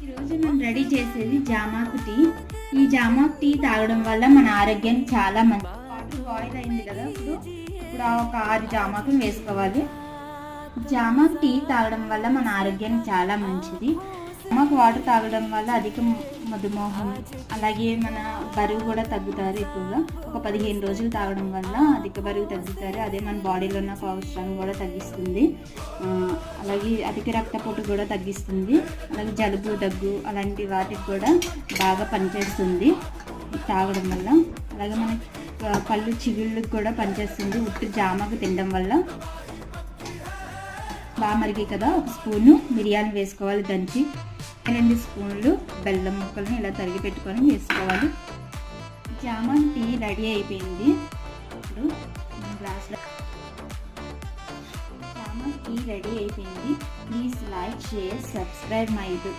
ఈరోజు మనం రెడీ చేసేది జామాకు టీ. ఈ జామాకు టీ తాగడం వల్ల మన ఆరోగ్యానికి చాలా మంచిది. వాటర్ బాయిల్ అయింది కదా, ఇప్పుడు ఒక 6 జామాకులు వేసుకోవాలి. జామాకు టీ తాగడం వల్ల మన ఆరోగ్యానికి చాలా మంచిది. జామాకు వాటర్ తాగడం వల్ల అధిక మధుమేహం, అలాగే మన బరువు కూడా తగ్గుతారు. ఎక్కువగా ఒక 15 రోజులు తాగడం వల్ల అధిక బరువు తగ్గుతారు. అదే మన బాడీలో ఉన్న కొలెస్ట్రాల్ కూడా తగ్గిస్తుంది. అలాగే అధిక రక్తపోటు కూడా తగ్గిస్తుంది. అలాగే జలుబు, దగ్గు అలాంటి వాటికి కూడా బాగా పనిచేస్తుంది తాగడం వల్ల. అలాగే మన పళ్ళు చిగుళ్ళకి కూడా పనిచేస్తుంది ఉట్టు జామాకు తినడం వల్ల. బాగా మరిగి కదా, 1 స్పూను మిరియాలు వేసుకోవాలి దంచి. 2 స్పూన్లు బెల్లం ముక్కలను ఇలా తరిగి పెట్టుకొని వేసుకోవాలి. జామాకు టీ రెడీ అయిపోయింది. ఇప్పుడు గ్లాస్లో జామాకు టీ రెడీ అయిపోయింది. Please like, share, subscribe my YouTube.